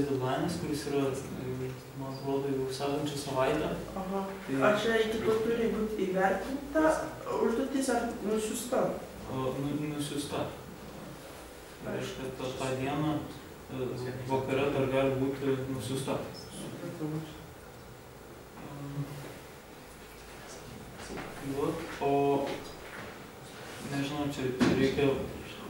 paskirtas deadline'as, kuris yra, man atrodo, jau sekančią savaitę. Aha. Ar čia iki to turi būti įvertinta užduotis ar nusiusta? Nusiusta. Reiškia, tą dieną vakare dar gali būti nusiusta. O nežinau, čia reikia...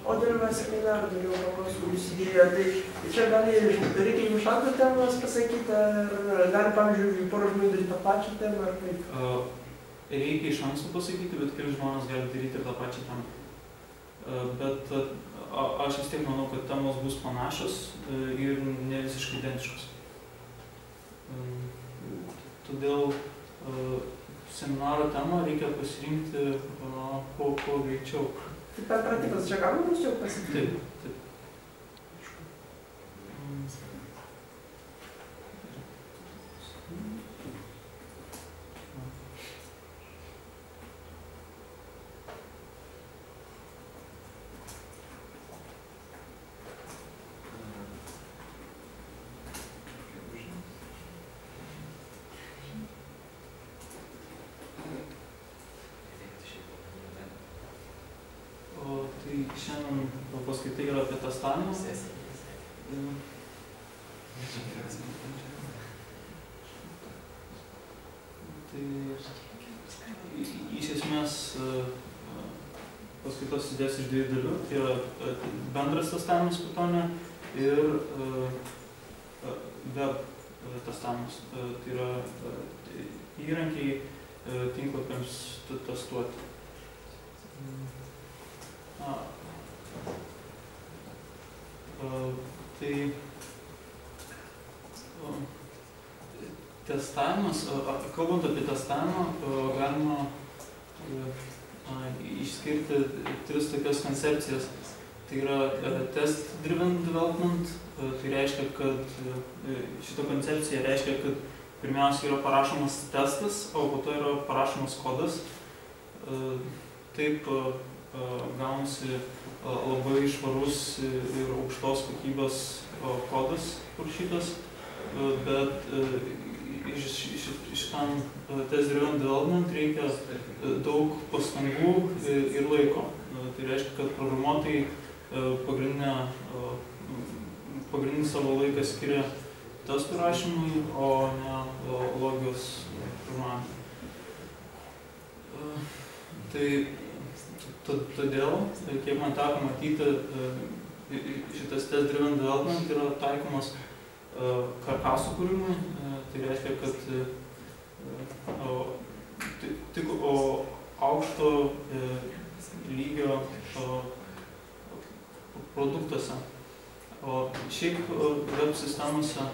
O dar mes seminarą daugiau paprastų įsidėjo, tai čia reikia iš antro temos pasakyti, ar gali, pavyzdžiui, porą žmonių daryti tą pačią temą, ar kaip? Reikia iš anksto pasakyti, bet keli žmonės gali daryti ir tą pačią temą. Bet aš vis tiek manau, kad temos bus panašios ir ne visiškai identiškos. Todėl seminaro temą reikia pasirinkti kuo greičiau. Tai per pratybas čia galima bus jau pasirinkti? Taip. Tai šiandien paskaitai yra apie testavimą. Tai iš esmės paskaitos sudės iš dviejų dalių. Tai yra bendras testavimas Pythone ir web testavimas. Tai yra įrankiai tinklapiams testuoti. Tai testavimas, kalbant apie testavimą, galima išskirti tris tokias koncepcijas. Tai yra test-driven development, tai reiškia, kad šita koncepcija reiškia, kad pirmiausia yra parašomas testas, o po to yra parašomas kodas. Taip gaunasi labai švarus ir aukštos kokybės kodas parašytas, bet šitam test-driven development reikia daug pastangų ir laiko. Tai reiškia, kad programuotojai pagrindinį savo laiką skiria testų rašymui, o ne logikos programavimui. Tai todėl, kiek man teko matyti, šitas test-driven development yra taikomas karkasų kūrimui. Tai reiškia, kad tik aukšto lygio produktuose. O šiaip web sistemose,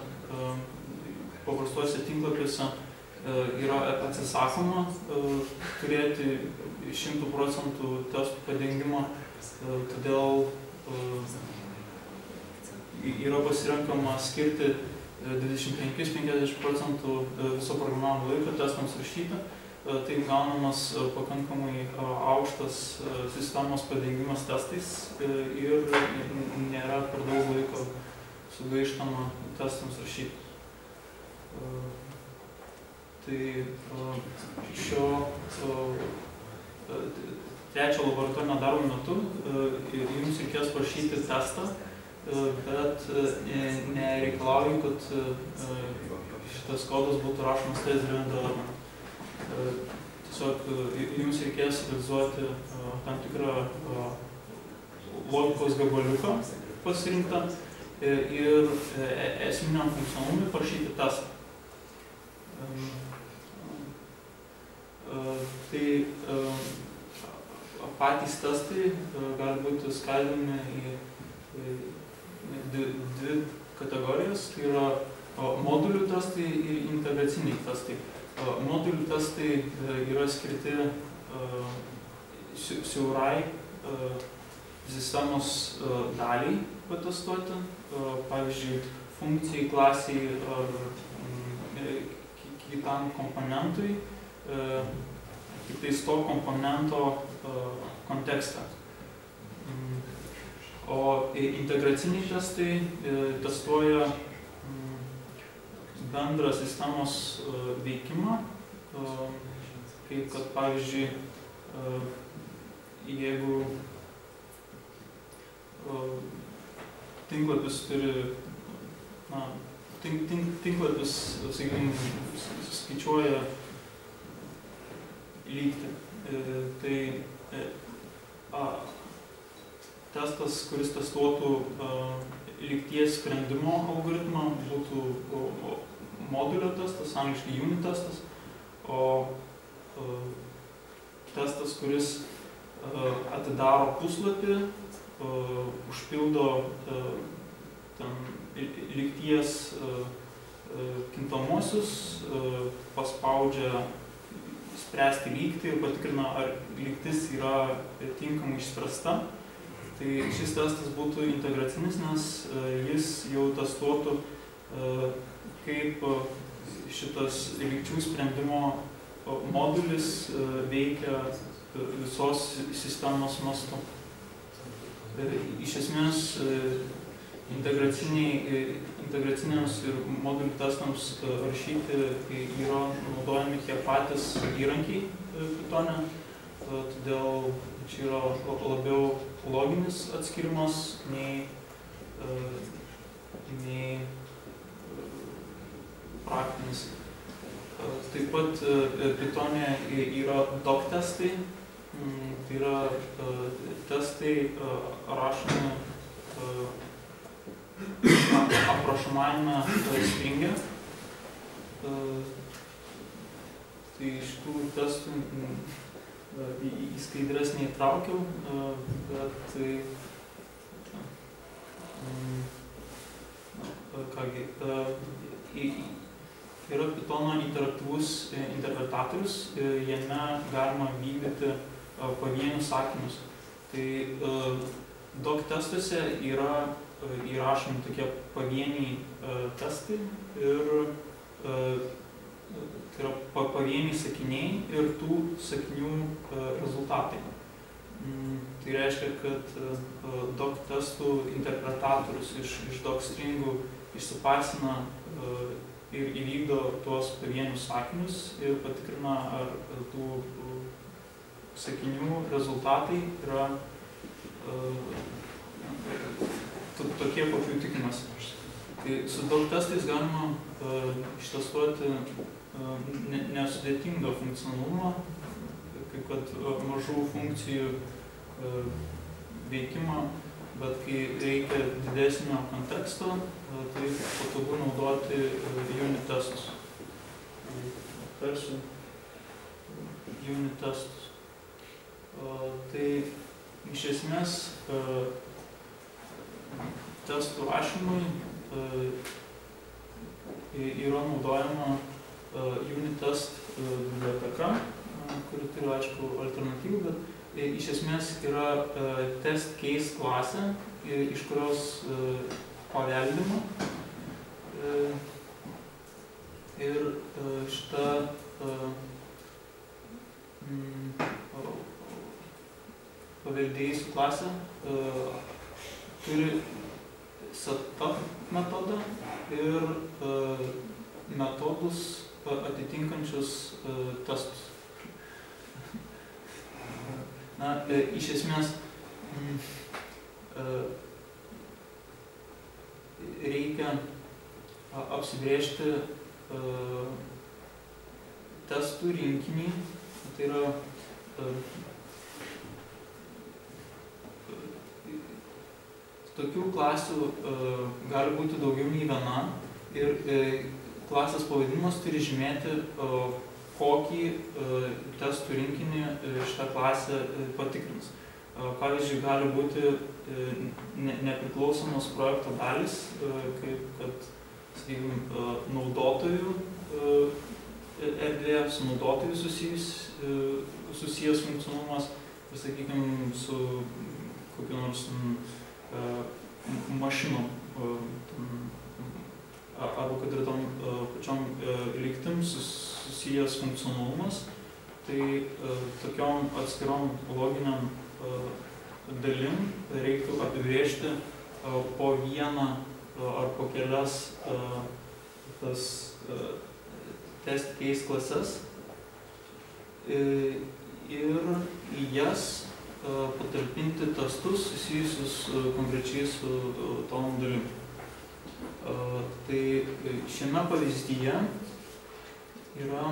paprastuose tinklapiuose yra atsisakoma turėti 100% testų padengimą, todėl yra pasirenkama skirti 25–50% viso programavimo laiko testams rašyti. Taip gaunamas pakankamai aukštas sistemos padengimas testais ir nėra per daug laiko sugaištama testams rašyti. Tai šio trečio laboratorinio darbo metu jums reikės parašyti testą, bet nereikalauju, kad šitas kodas būtų rašomas test-driven development. Tiesiog jums reikės realizuoti tam tikrą logikos gabaliuką pasirinktą ir esminiam funkcionalumui parašyti testą. Tai patys testai gali būti skaidomi į dvi kategorijas, tai yra modulių testai ir integraciniai testai. Modulių testai yra skirti siaurai sistemos daliai patestuoti, pavyzdžiui, funkcijai, klasiai ar kitam komponentui, tik tais to komponento kontekste. O integraciniai testai testuoja bendrą sistemos veikimą, kaip kad, pavyzdžiui, jeigu tinklapis turi, tinklapis, sakykime, skaičiuoja lygtį, tai testas, kuris testuotų lygties sprendimo algoritmą, būtų modulio testas, angliškai unit testas, o testas, kuris atidaro puslapį, užpildo lygties kintamosius, paspaudžia spręsti lygtį ir patikrina, ar lygtis yra tinkamai išspręsta. Tai šis testas būtų integracinis, nes jis jau testuotų, kaip šitas lygčių sprendimo modulis veikia visos sistemos mastu. Iš esmės, integraciniams ir modulių testams rašyti yra naudojami tie patys įrankiai Pythone, todėl čia yra labiau loginis atskirimas nei praktinis. Taip pat Pythone yra doc testai, tai yra testai rašomi aprašomajame stringe. Tai šitų testų į skaidres neįtraukiau, bet kągi, yra Pythono interaktyvus interpretatorius, jame galima vykdyti pavienius sakinius. Tai doc testuose yra įrašomi tokie pavieniai testai ir tai yra pavieniai sakiniai ir tų sakinių rezultatai. Tai reiškia, kad doc testų interpretatorius iš doc stringų išsiparsina ir įvykdo tuos pavienius sakinius ir patikrina, ar tų sakinių rezultatai yra tokie, kokių tikimasi. Tai su doc testais galima ištestuoti nesudėtingą funkcionalumą, kaip kad mažų funkcijų veikimą, bet kai reikia didesnio konteksto, tai patogu naudoti unit testus. Tarsi unit testus. Tai iš esmės testų rašymui yra naudojama unit test biblioteka, kuri turi, aišku, alternatyvų, bet iš esmės yra test case klasė, iš kurios paveldima. Ir šita paveldėjusi klasė turi setup metodą ir metodus atitinkančius testus. Na, iš esmės reikia apsibrėžti testų rinkinį, tai yra tokių klasių gali būti daugiau nei viena ir klasės pavadinimas turi žymėti, kokį testų rinkinį šitą klasę patikrins. Pavyzdžiui, gali būti nepriklausomos projekto dalys, kaip kad, sakykime, naudotojų erdvė, su naudotojų susijęs funkcionalumas ir, sakykime, su kokiu nors mašinom arba kad ir tom pačiom lygtim susijęs funkcionalumas, tai tokiom atskirom loginiam dalim reiktų apibrėžti po vieną ar po kelias tas test case klases ir į jas patalpinti testus susijusius konkrečiai su tom dalim. Tai šiame pavyzdyje yra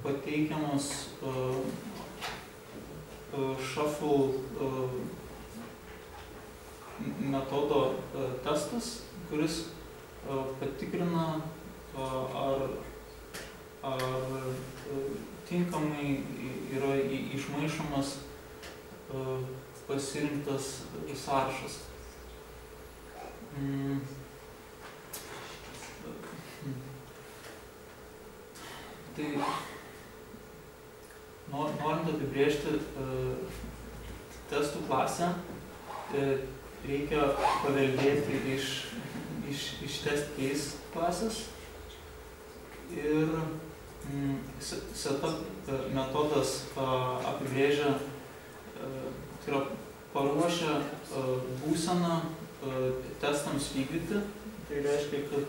pateikiamas shuffle metodo testas, kuris patikrina, ar tinkamai yra išmaišomas pasirinktas sąrašas. Tai norint apibrėžti testų klasę, reikia paveldėti iš test case klasės ir setup metodas apibrėžia, tai yra paruošia būseną testams vykdyti. Tai reiškia, kad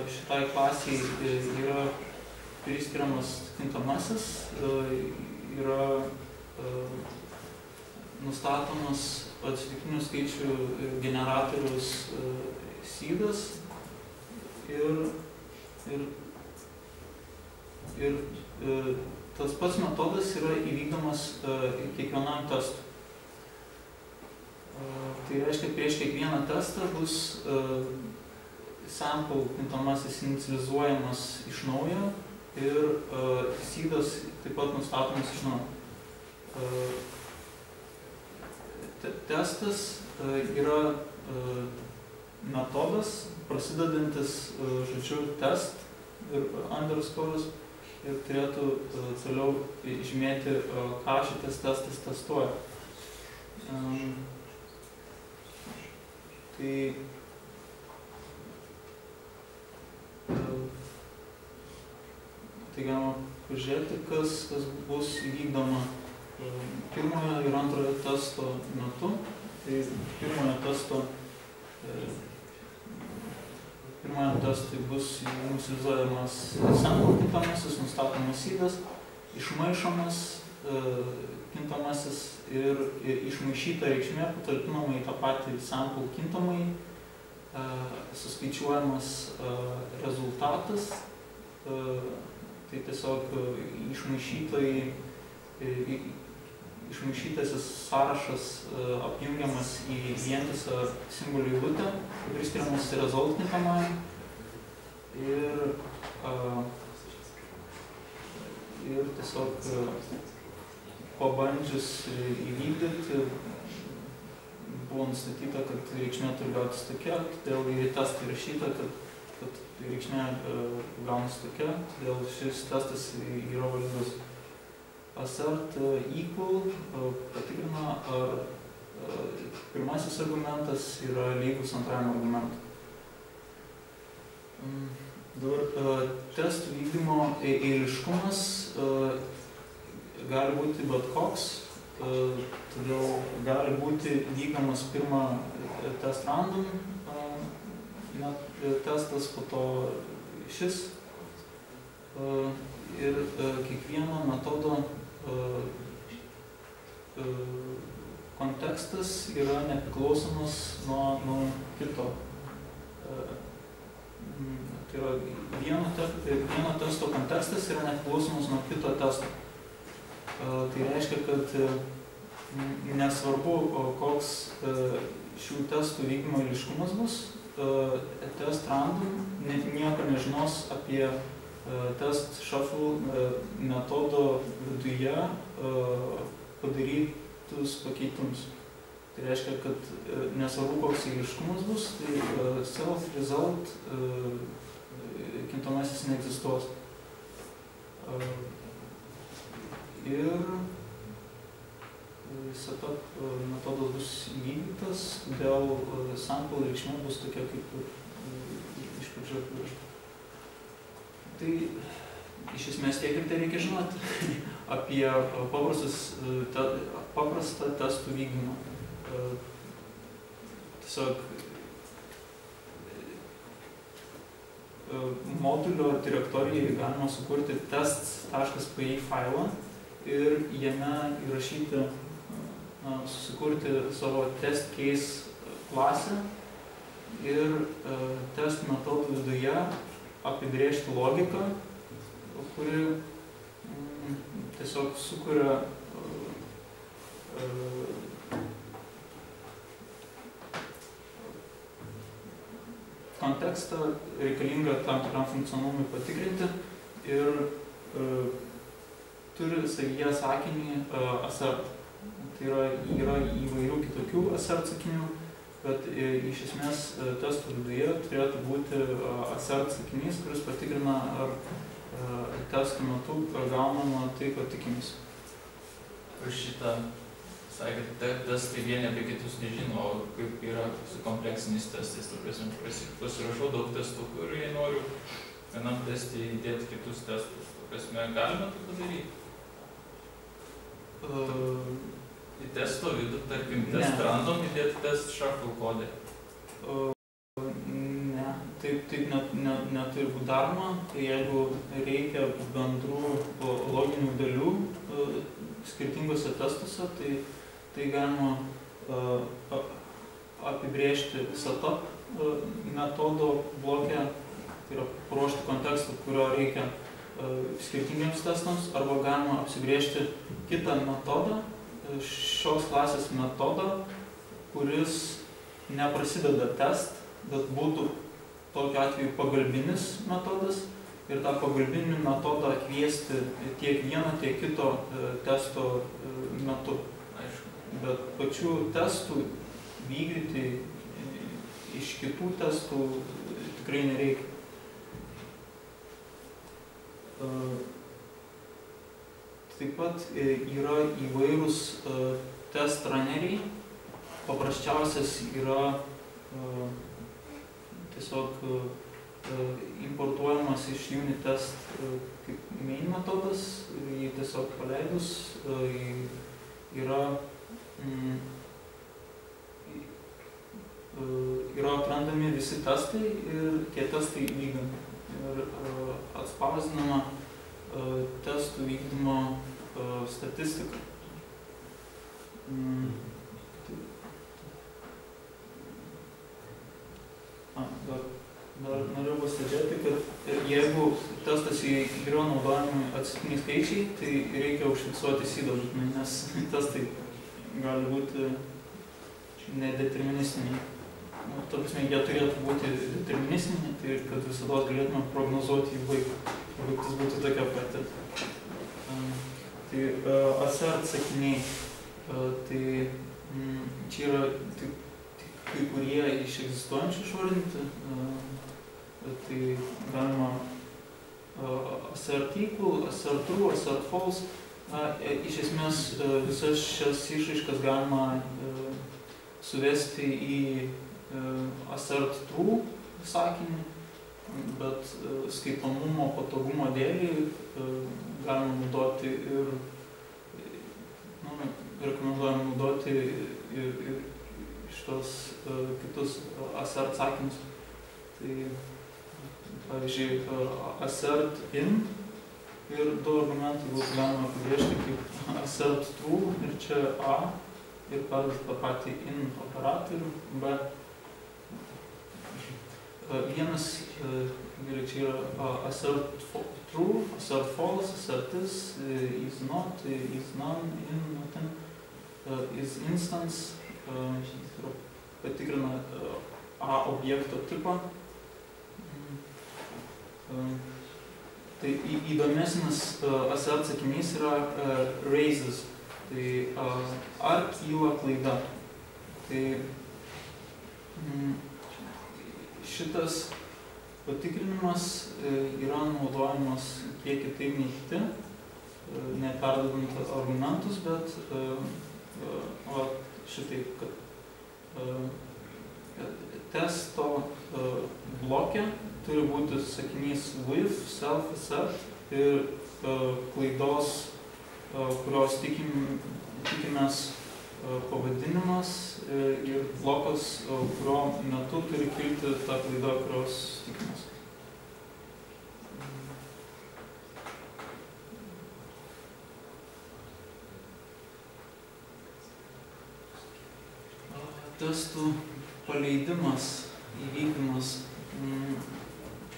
šitai klasiai yra priskiriamas kintamasis, yra nustatomas atsitiktinių skaičių generatorius seedas ir tas pats metodas yra įvykdomas kiekvienam testui. Tai reiškia, prieš kiekvieną testą bus sample kintamasis inicializuojamas iš naujo ir seedas taip pat nustatomas iš naujo. Testas yra metodas prasidedantis žodžiu test ir underscores ir turėtų toliau žymėti, ką šitas testas testuoja. Tai galima pažiūrėti, kas bus įvykdoma pirmojo ir antrojo testo metu. Tai pirmojo testui bus inicializuojamas sample kintamasis, nustatomas seedas, išmaišomas kintamasis ir išmaišyta reikšmė patalpinama į tą patį sample kintamai, suskaičiuojamas rezultatas, tai tiesiog išmaišytasis sąrašas apjungiamas į vientisą simbolių eilutę, priskiriamas result kintamajam ir tiesiog pabandžius įvykdyti buvo nustatyta, kad reikšmė turi gautis tokia, todėl į testą įrašyta, kad reikšmė gaunasi tokia, todėl šis testas yra validus. Assert equal patikrina, ar pirmasis argumentas yra lygus antrajam argumentui. Dabar testų vykdymo eiliškumas gali būti bet koks, todėl gali būti vykdomas pirmą test random testas, po to šis ir kiekvieno metodo kontekstas yra nepriklausomas nuo kito. Tai yra vieno testo kontekstas yra nepriklausomas nuo kito testo. Tai reiškia, kad nesvarbu, koks šių testų vykdymo eiliškumas bus, test random nieko nežinos apie test shuffle metodo viduje padarytus pakeitimus. Tai reiškia, kad nesvarbu, koks eiliškumas bus, tai self-result kintamasis neegzistuos. Ir setup metodas bus įvykdytas, todėl sample reikšmė bus tokia, kaip iš pradžio apibrėžta. Tai iš esmės tiek ir tai reikia žinoti apie paprastą testų vykdymą. Tiesiog modulio direktorijai galima sukurti tests.py failą ir jame įrašyti, susikurti savo test case klasę ir test metodų viduje apibrėžti logiką, kuri tiesiog sukuria kontekstą reikalingą tam tikram funkcionalumui patikrinti ir turi savyje sakinį assert. Tai yra įvairių kitokių assert sakinių, bet iš esmės testų viduje turėtų būti assert sakinys, kuris patikrina, ar testų metu gaunama tai, ko tikimės. Už šitą sakėt, testai vieni apie kitus nežino, o kaip yra su kompleksiniais testais. Pasirašau daug testų, kur jei noriu vienam testui įdėti kitus testus. Galime tai padaryti? Į testo vidų, tarkim, test random įdėti test shuffle kodė. Ne, taip neturi būti daroma. Jeigu reikia bendrų loginių dalių skirtingose testuose, tai galima apibrėžti setup metodo bloke, tai yra paruošti kontekstą, kurio reikia skirtingiems testams, arba galima apsibrėžti kitą metodą, šios klasės metodą, kuris neprasideda test, bet būtų tokiu atveju pagalbinis metodas ir tą pagalbinį metodą kviesti tiek vieno, tiek kito testo metu. Bet pačių testų vykdyti iš kitų testų tikrai nereikia. Taip pat yra įvairūs test runneriai. Paprasčiausias yra tiesiog importuojamas iš unit test kaip main metodas, jį tiesiog paleidus yra atrandami visi testai ir tie testai vykdomi. Ir atspausdinama testų vykdymo statistika. Dar noriu pastebėti, kad jeigu testas į kurio naudojami atsitiktiniai skaičiai, tai reikia užfiksuoti seedą, nes testai gali būti nedeterministiniai. Ta prasme, jie turėtų būti deterministiniai, tai kad visada galėtume prognozuoti jų baigtis būtų tokia pati. Tai assert sakiniai, tai čia yra kai kurie iš egzistuojančių išvardinti, tai galima assert equal, assert true, assert false. Iš esmės visas šias išraiškas galima suvesti į assert true sakinį, bet skaitomumo patogumo dėlį galima naudoti ir rekomenduojam naudoti ir šitos kitus assert sakinius. Tai pavyzdžiui, assert in ir du argumentai būtų galima apibrėžti kaip assert true ir čia A ir pavyzdžiui tą patį in operatorių B. Vienas, čia yra assert true, assert false, assert is not, is none, in, not in, is instance, patikrina A objekto tipą. Tai įdomesnis assert sakinys yra raises, tai ar kyla klaida. Tai šitas patikrinimas yra naudojamas kiek kitaip nei kiti, neperdodant argumentus, bet šitaip, kad testo bloke turi būti sakinys with, self-assert ir klaidos, kurios tikimės pavadinimas ir blokas, kurio metu turi kilti ta klaida, kurios tikimės. testų paleidimas, įvykdymas.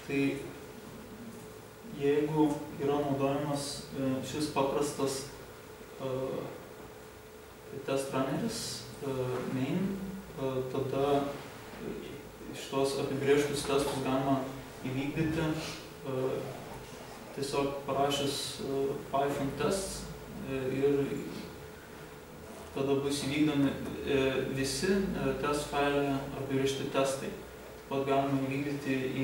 Tai jeigu yra naudojamas šis paprastas test runneris, main, tada šitos apibrėžtus testus galima įvykdyti tiesiog parašęs Python tests ir tada bus įvykdomi visi test faile apibrėžti testai. Taip pat galima įvykdyti į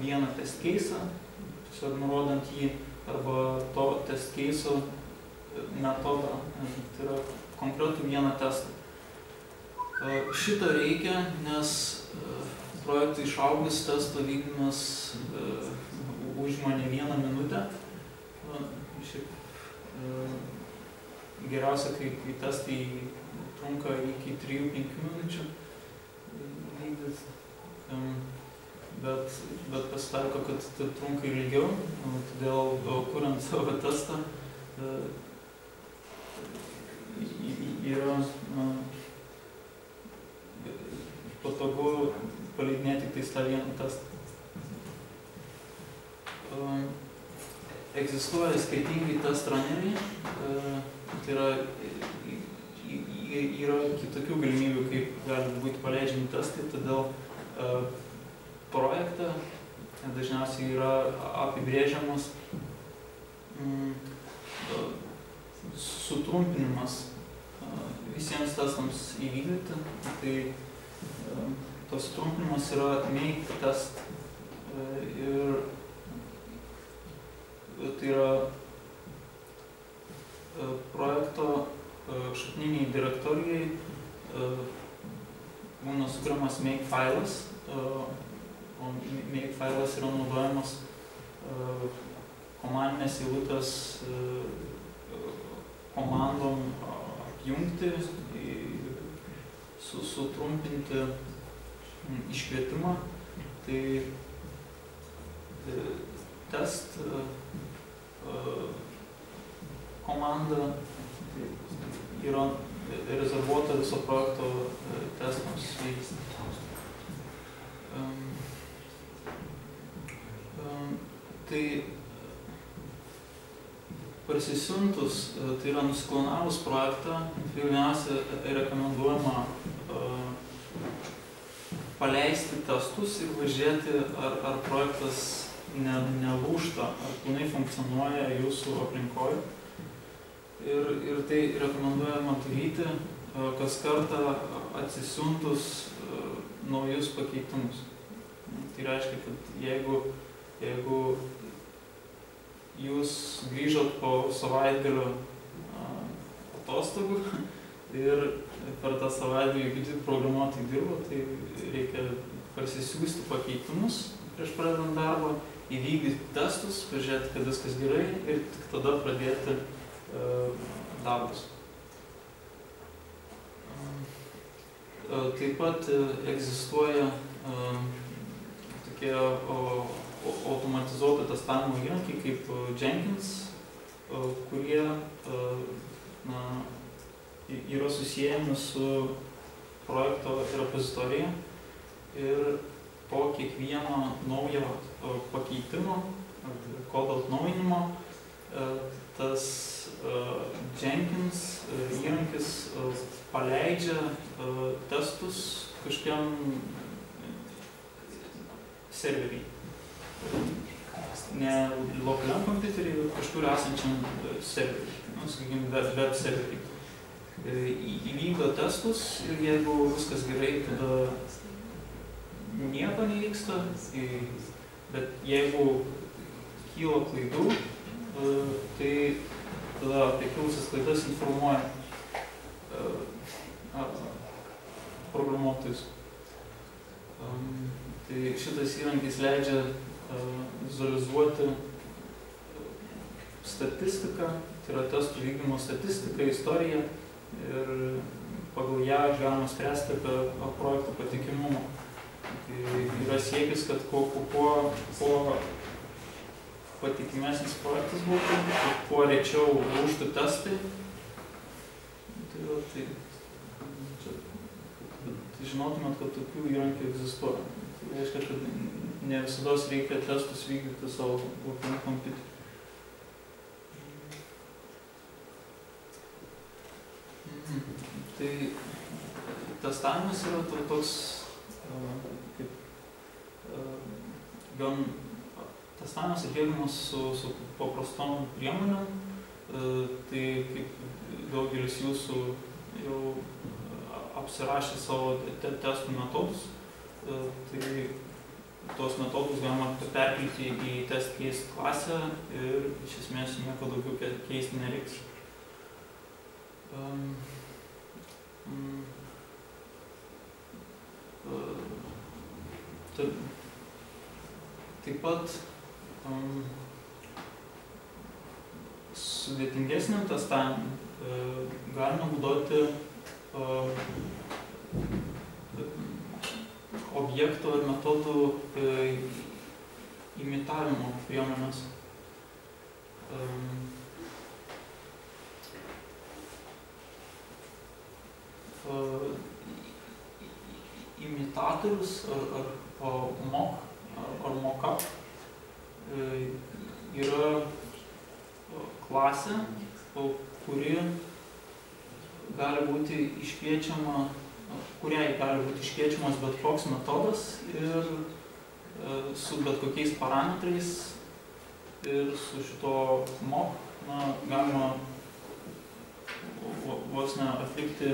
vieną test case'ą, tiesiog nurodant jį arba to test case'o metodą, tai yra konkretų vieną testą. Šito reikia, nes projektui išaugus testo vykdymas užima ne 1 minutę. Geriausia, kai testai trunka iki 3-5 minučių vykdyti, bet pasitaiko, kad tai trunka ilgiau, todėl kuriant savo testą yra patogu paleidinėti tik tą vieną testą. Egzistuoja skirtingi test runneriai, tai yra kitokių galimybių, kaip gali būti paleidžiami testai, todėl projekte dažniausiai yra apibrėžiamas sutrumpinimas visiems testams įvykdyti. Tai tas sutrumpinimas yra make test ir tai yra projekto šakniniai direktorijai būna sukuriamas make failas, o make failas yra naudojamas komandinės eilutės komandom apjungti, sutrumpinti iškvietimą. Tai test komanda yra rezervuota viso projekto testams vykdyti. Tai parsisiuntus, tai yra nusiklonavus projektą, pirmiausia rekomenduojama paleisti testus ir važiuoti, ar projektas nelūžta, ar pilnai funkcionuoja jūsų aplinkoje. Ir tai rekomenduojama daryti kas kartą atsisiuntus naujus pakeitimus. Tai reiškia, kad jeigu jūs grįžot po savaitgalio atostogų ir per tą savaitgalį kiti programuotojai dirbo, tai reikia parsisiųsti pakeitimus prieš pradedant darbą, įvykdyti testus, pažiūrėti, kad viskas gerai ir tik tada pradėti darbus. Taip pat egzistuoja tokie automatizuoto testavimo įrankiai kaip Jenkins, kurie yra susijęmi su projekto repozitorija ir po kiekvieno naujo pakeitimo, kodo atnaujinimo, tas Jenkins įrankis paleidžia testus kažkiam serverį. Ne lokaliam kompiuteriui, bet kažkur esančiam serverį, sakykime, web serverį. Įvykdo testus ir jeigu viskas gerai, tada nieko nevyksta, bet jeigu kyla klaidų, tai tada apie kilusias klaidas informuoja programuotojus. Tai šitas įrankis leidžia vizualizuoti statistiką, tai yra testų vykdymo statistika, istorija ir pagal ją galima spręsti apie projektų patikimumą. Tai yra siekis, kad kuo patikimesnis projektas būtų, kuo rečiau lūžtų testai. Tai žinotumėt, kad tokių įrankių egzistuoja. Tai reiškia, kad ne visada reikia testus vykdyti savo lokaliu kompiuteriu. Tai testavimas yra toks, gan testavimas atliekamas su paprastom priemonėm. Tai kaip daugelis jūsų jau apsirašė savo testų metodus, tai tos metodus galima perkelti į test case klasę ir iš esmės nieko daugiau keisti nereiks. Taip pat sudėtingesniam testavimui galima naudoti objektų ir metodų imitavimo priemonės. Imitatorius ar mockup yra klasė, kuri gali būti iškviečiama, kuriai gali būti iškviečiamas bet koks metodas ir su bet kokiais parametrais ir su šito mock galima vos ne atlikti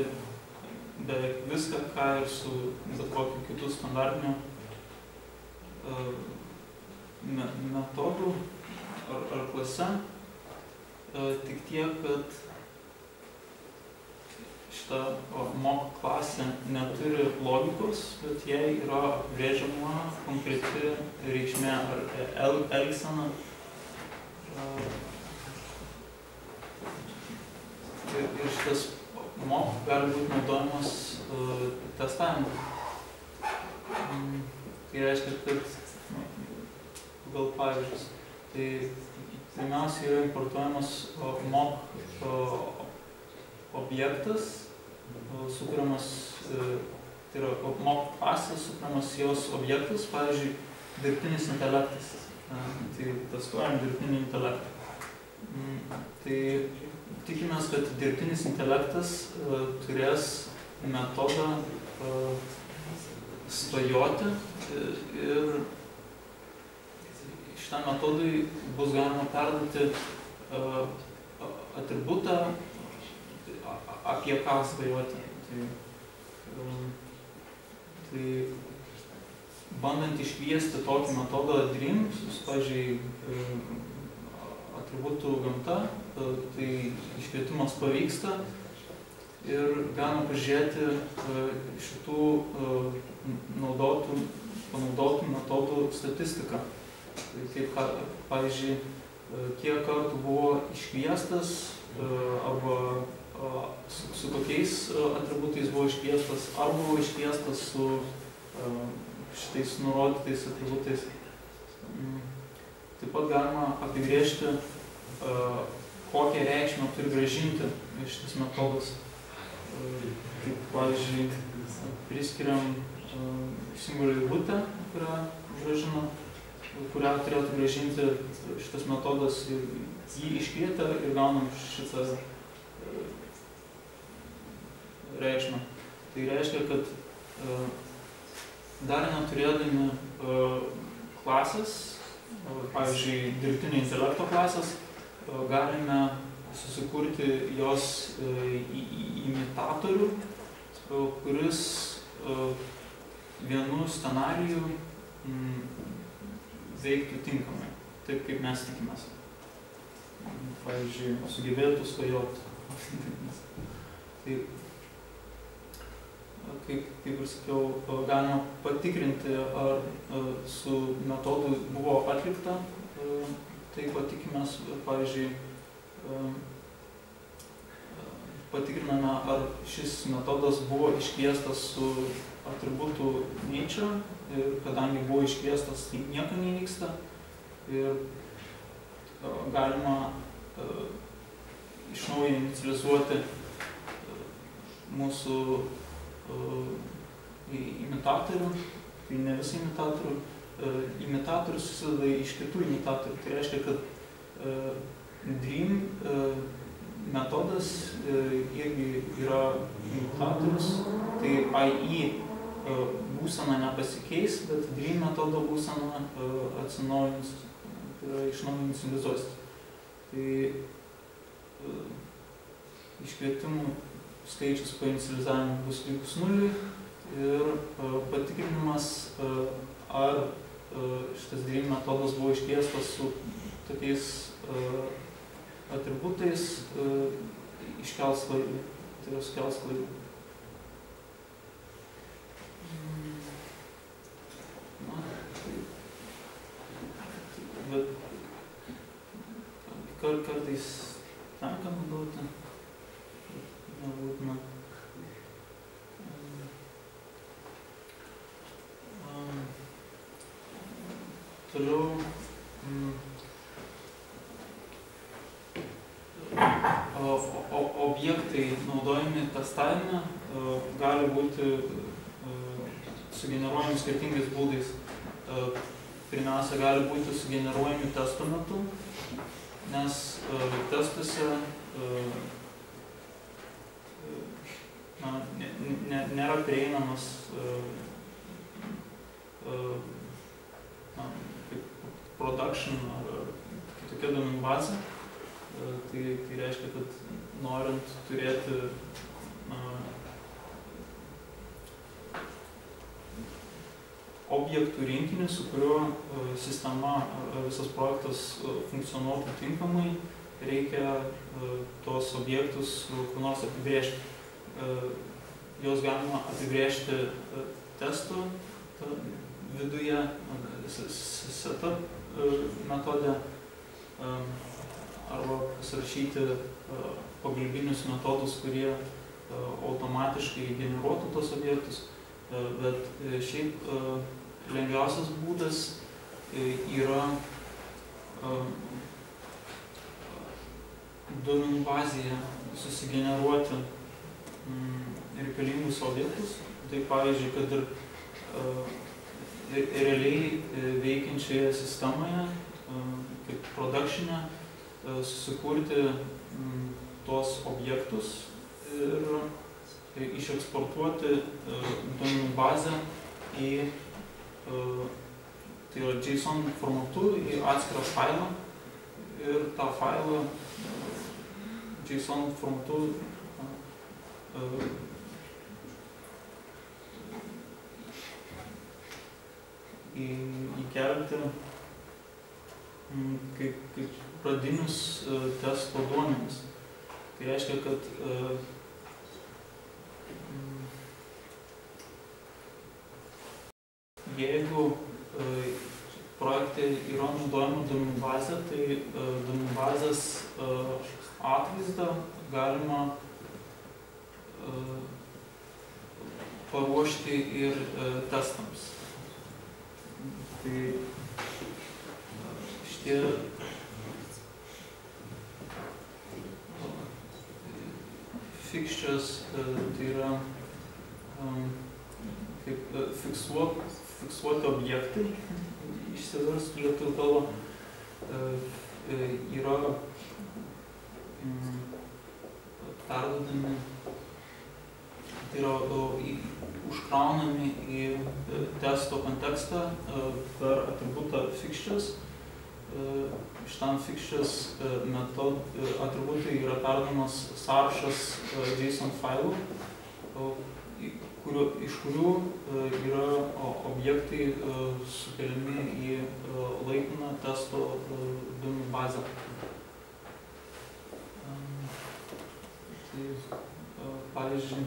beveik viską, ką ir su bet kokiu kitų standartiniu metodu ar klase. Tik tiek, kad šita mock klasė neturi logikos, bet jai yra apibrėžiama konkreti reikšmė ar elgsena. Ir šitas mock gali būti naudojamas testavimui. Tai reiškia, kad gal pavyzdžius. Tai pirmiausia yra importuojamas mock objektas, sukuriamas, tai yra mock klasė, sukuriamas jos objektas, pavyzdžiui, dirbtinis intelektas. Tai testuojam dirbtinį intelektą. Tai tikimės, kad dirbtinis intelektas turės metodą stojoti ir šitam metodui bus galima perduoti atributą, apie ką svajoti. Tai bandant iškviesti tokį metodą dream, pavyzdžiui, atributų gamta, tai iškvietimas pavyksta ir galima pažiūrėti šitų panaudotų metodų statistiką. Tai kaip, pavyzdžiui, kiek kartų buvo iškviestas arba su kokiais atributais buvo iškviestas, ar buvo iškviestas su šitais nurodytais atributais. Taip pat galima apibrėžti, kokią reikšmę turi grąžinti šitas metodas. Kaip, pavyzdžiui, priskiriam simbolių eilutę, kurią turėtų grąžinti šitas metodas, ir jį iškvietę ir gaunam šitą reikšmę. Tai reiškia, kad dar neturėdami klasės, pavyzdžiui, dirbtinio intelekto klasės, galime susikurti jos imitatorių, kuris vienu scenariju veiktų tinkamai, taip kaip mes tikimės. Pavyzdžiui, sugebėtų svajoti. Tai, kaip ir sakiau, galima patikrinti, ar su metodu buvo atlikta. Tai patikimės, pavyzdžiui, patikriname, ar šis metodas buvo iškviestas su atributų nature, ir kadangi buvo iškviestas, tai nieko nevyksta. Ir galima iš naujo inicializuoti mūsų imitatorių, tai ne visą imitatorių. Imitatorius susideda iš kitų imitatorių. Tai reiškia, kad Dream metodas irgi yra imitatorius, tai AI būsena nepasikeis, bet Dream metodo būsena atsinaujins, tai yra iš naujo inicializuosis. Tai iškvietimų skaičius po inicializavimo bus lygus 0 ir patikrinimas, ar šitas Dream metodas buvo iškviestas su tokiais atributais, iškels klaidų, tai yra sukels klaidų. Bet kartais tenka naudoti, nebūtina. Toliau objektai naudojami testavime gali būti sugeneruojami skirtingais būdais. Pirmiausia, gali būti sugeneruojami testo metu, nes testuose nėra prieinamas production ar kitokia duomenų bazė. Tai reiškia, kad norint turėti objektų rinkinį, su kuriuo sistema ar visas projektas funkcionuotų tinkamai, reikia tos objektus kur nors apibrėžti. Jos galima apibrėžti testo viduje, setup metode, arba pasirašyti pagalbinius metodus, kurie automatiškai generuotų tos objektus. Bet šiaip lengviausias būdas yra duomenų bazėje susigeneruoti reikalingus objektus. Tai pavyzdžiui, kad ir realiai veikiančioje sistemoje, kaip production'e, susikurti tuos objektus ir išeksportuoti duomenų bazę į tai yra JSON formatu į atskirą failą ir tą failą JSON formatu įkelti kaip pradinius testo duomenis. Tai reiškia, kad jeigu projekte yra naudojama duomenų bazė, tai duomenų bazės atvaizdą galima paruošti ir testams. Tai šitie fixtures, tai yra kaip fiksuoti objektai, išsiverstų lietuvių kalbą, yra perduodami, tai yra užkraunami į testo kontekstą per atributą fixtures. Šitam fixtures atributai yra perduodamas sąrašas JSON failų, iš kurių yra objektai sukeliami į laikiną testo duomenų bazę. Tai, pavyzdžiui,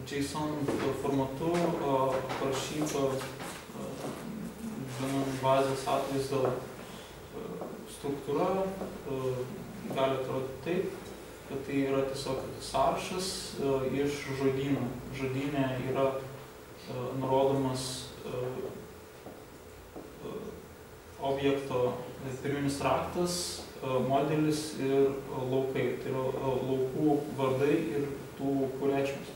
JSON formatu aprašyto duomenų bazės atvaizdo struktūra gali atrodyti taip, kad tai yra tiesiog sąrašas iš žodyno. Žodyne yra nurodomas objekto pirminis raktas, modelis ir laukai, tai yra laukų vardai ir tų reikšmės.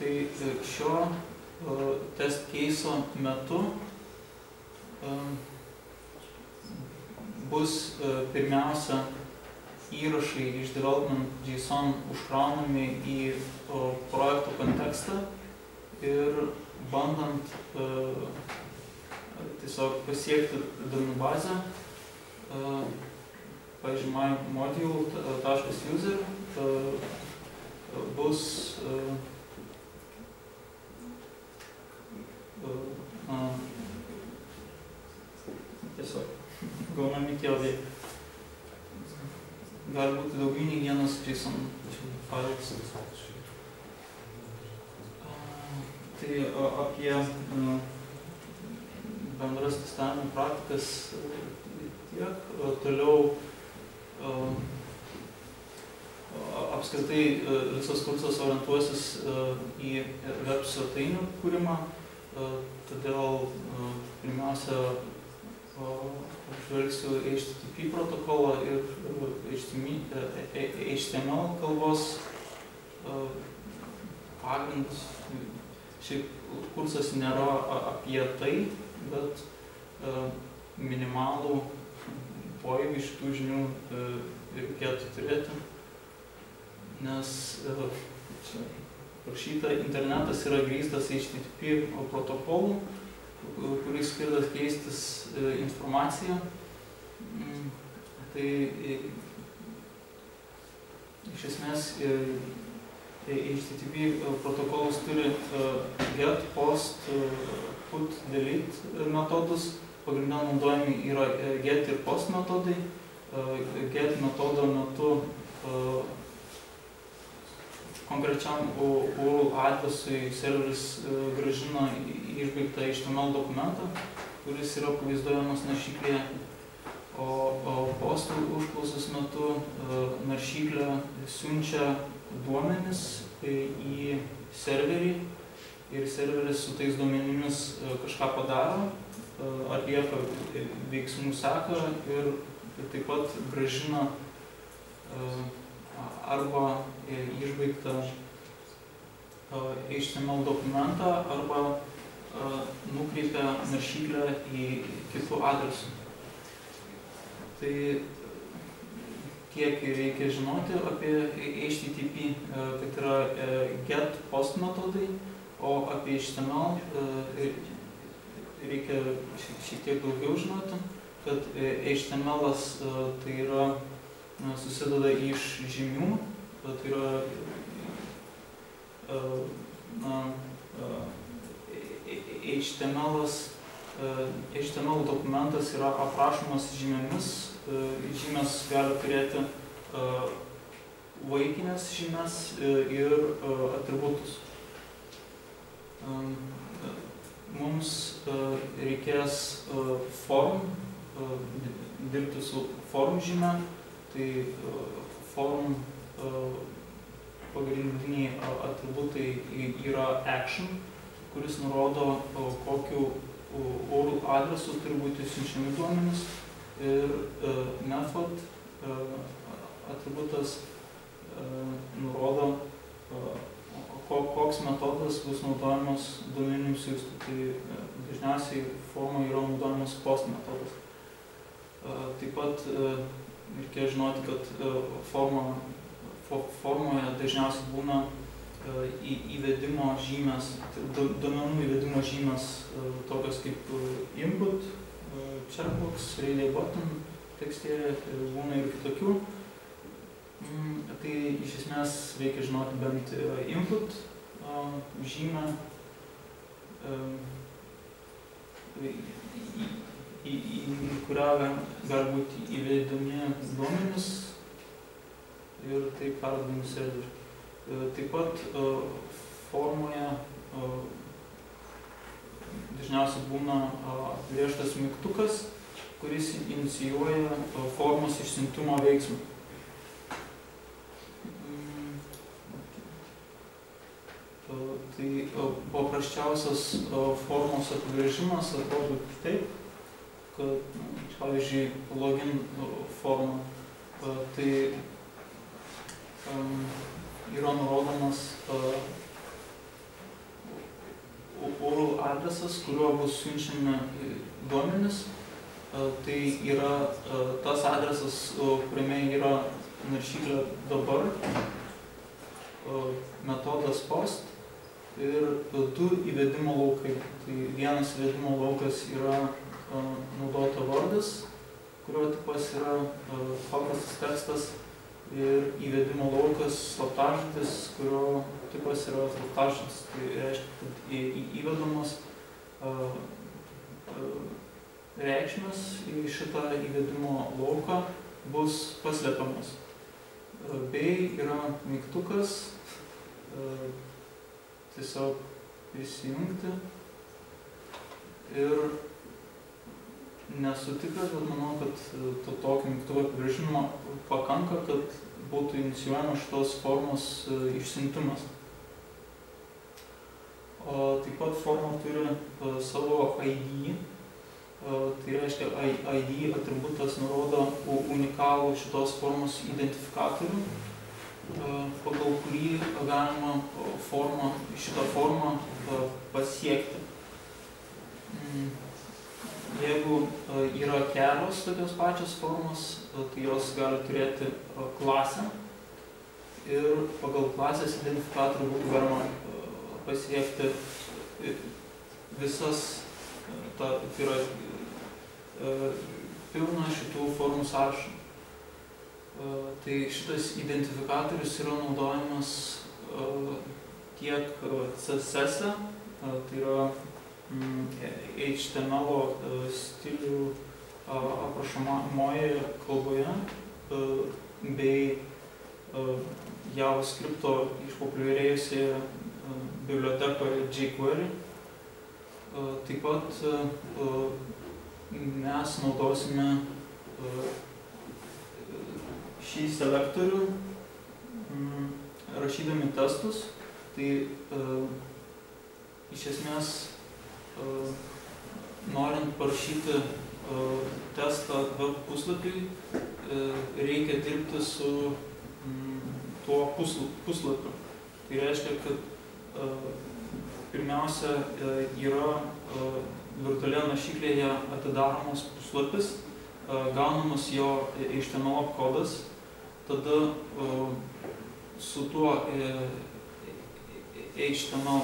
Tai šio test case'o metu bus pirmiausia įrašai iš development.json užkraunami į projekto kontekstą ir bandant tiesiog pasiekti duomenų bazę, pavyzdžiui, module.user bus tiesiog gaunami tie objektai. Gali būti daugiau nei vienas JSON failas. Tai apie bendras testavimo praktikas tiek. Toliau apskritai visas kursas orientuosis į web svetainių kūrimą, todėl pirmiausia apžvelgsiu HTTP protokolą ir HTML kalbos pagrindus. Šiaip kursas nėra apie tai, bet minimalų pojūtį šitų žinių reikėtų turėti, nes parašyta, internetas yra grįstas HTTP protokolu, kuris skirtas keistis informaciją. Tai iš esmės HTTP protokolas turi get, post, put, delete metodus. Pagrindinė naudojami yra get ir post metodai. Get metodo metu konkrečiam URL adresui serveris grąžina išbaigtą HTML dokumentą, kuris yra pavaizduojamas naršyklėje, o post užklausos metu naršyklė siunčia duomenis į serverį ir serveris su tais duomenimis kažką padaro, atlieka veiksmų seką ir taip pat grąžina arba išbaigtą HTML dokumentą arba nukreipia naršyklę į kitų adresų. Tai tiek reikia žinoti apie HTTP, kad yra get, post metodai, o apie HTML reikia šiek tiek daugiau žinoti, kad HTML-as tai yra susideda iš žymių, tai yra HTML dokumentas yra aprašomas žymėmis. Žymės gali turėti vaikines žymės ir atributus. Mums reikės dirbti su form žyme. Tai form pagrindiniai atributai yra action, kuris nurodo, kokiu URL adresu turi būti siunčiami duomenys, ir method atributas nurodo, koks metodas bus naudojamas duomenims siųsti. Tai dažniausiai formoje yra naudojamas post metodas. Taip pat reikia žinoti, kad formoje dažniausiai būna įvedimo žymės, duomenų įvedimo žymės, tokios kaip input, checkbox, relay button tekstėje, būna ir kitokių. Tai iš esmės reikia žinoti bent input žymę, į kurią gali būti įvedami duomenys ir tai perduodami serveriui. Taip pat formoje dažniausiai būna apibrėžtas mygtukas, kuris inicijuoja formos išsiuntimo veiksmą. Tai paprasčiausias formos apibrėžimas atrodo taip, kad, pavyzdžiui, login forma, tai yra nurodomas URL adresas, kuriuo bus siunčiami duomenys. Tai yra tas adresas, kuriame yra naršyklė dabar, metodas post ir du įvedimo laukai. Tai vienas įvedimo laukas yra naudota vardas, kurio tipas yra paprastas tekstas, ir įvedimo laukas slaptažodis, kurio tipas yra slaptažodis. Tai reiškia, kad įvedamas reikšmės į šitą įvedimo lauką bus paslepiamas. Bei yra mygtukas tiesiog prisijungti ir nesu tikras, bet manau, kad tokio mygtuko apibrėžimo pakanka, kad būtų inicijuojama šitos formos išsiuntimas. Taip pat forma turi savo ID. Tai reiškia, ID atributas nurodo unikalų šitos formos identifikatorių, pagal kurį galima šitą formą pasiekti. Jeigu yra kelios tokios pačios formos, tai jos gali turėti klasę ir pagal klasės identifikatorių būtų galima pasiekti visas, tai yra pilną šitų formų sąrašą. Tai šitas identifikatorius yra naudojamas tiek CSS-e, tai yra HTML stilių aprašomoje kalboje, bei JavaScript'o išpopuliarėjusioje bibliotekoje jQuery. Taip pat mes naudosime šį selektorių rašydami testus. Tai iš esmės, norint parašyti testą web puslapiui, reikia dirbti su tuo puslapiu. Tai reiškia, kad pirmiausia yra virtualioje naršyklėje atidaromas puslapis, gaunamas jo HTML kodas, tada su tuo HTML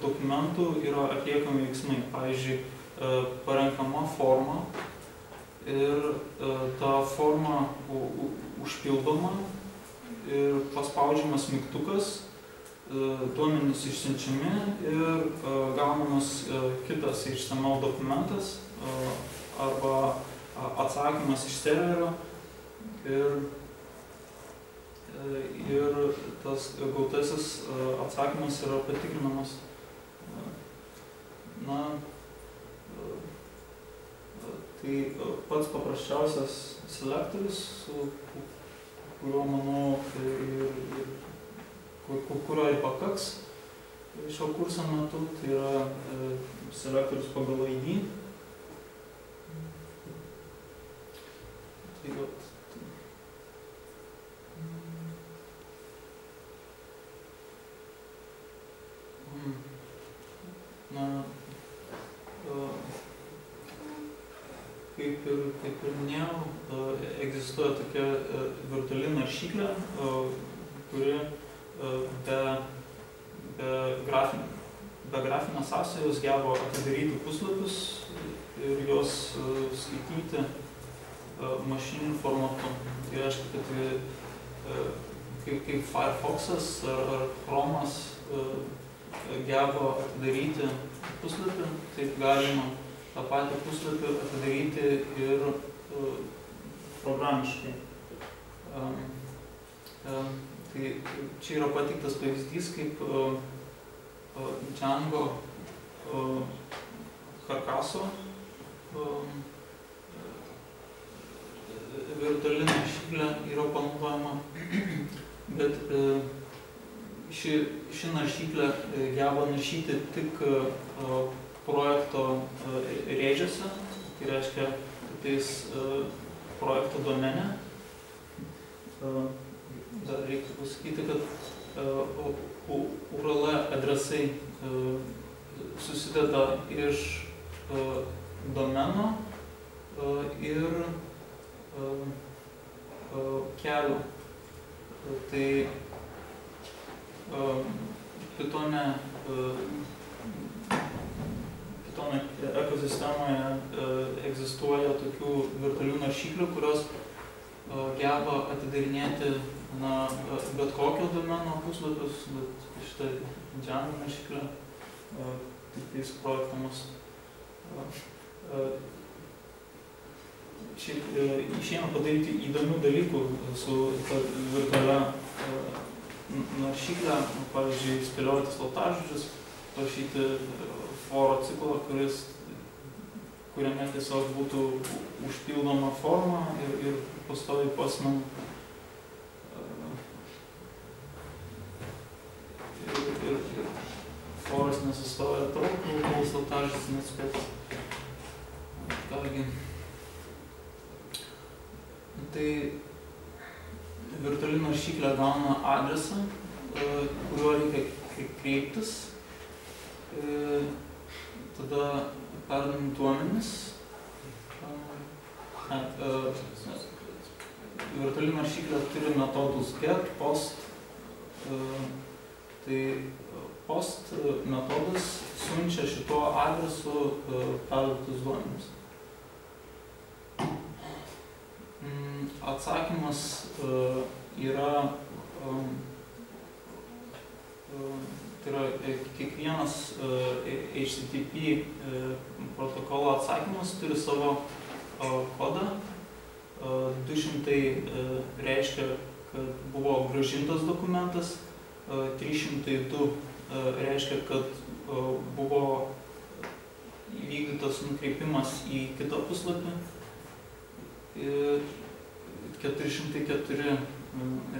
dokumentu yra atliekami veiksmai. Pavyzdžiui, parenkama forma ir ta forma užpildoma ir paspaudžiamas mygtukas, duomenys išsiunčiami ir gaunamas kitas HTML dokumentas arba atsakymas iš serverio ir tas gautasis atsakymas yra patikrinamas. Tai pats paprasčiausias selektorius, kuriuo, manau, kurio ir pakaks šio kurso metu, tai yra selektorius pagal ID. Tai kaip ir minėjau, egzistuoja tokia virtuali naršyklė, kuri be grafinės sąsajos geba atidaryti puslapius ir juos skaityti mašininiu formatu. Tai reiškia, kad kaip Firefox'as ar Chrome'as geba atidaryti puslapį, taip galima tą patį puslapį atidaryti ir programiškai. Tai čia yra pateiktas pavyzdys, kaip Django karkaso virtuali naršyklė yra panaudojama, bet ši naršyklė geba naršyti tik projekto rėžiuose, tai reiškia tais projekto domene. Dar reiktų pasakyti, kad URL adresai susideda iš domeno ir kelių. Tai Pythone ekosistemoje egzistuoja tokių virtualių naršyklių, kurios geba atidarinėti bet kokio domeno puslapius, bet šitą Django naršyklę tik tais projektamus. Išėjome padaryti įdomių dalykų su virtualia naršyklę, pavyzdžiui, spėlioti slaptažodžius, parašyti foro ciklą, kuriame tiesiog būtų užpildoma forma ir pastoviai posmam ir foras nesustoja tol, kol slaptažodis nespės. Kągi. Tai virtuali naršyklė gauna adresą, kuriuo reikia kreiptis. Tada perdami duomenis. Virtuali naršyklė turi metodus get, post. Tai post metodas siunčia šituo adresu perduotus duomenis. Atsakymas yra, tai yra kiekvienas HTTP protokolo atsakymas turi savo kodą. 200 reiškia, kad buvo grąžintas dokumentas, 302 reiškia, kad buvo įvykdytas nukreipimas į kitą puslapį. 404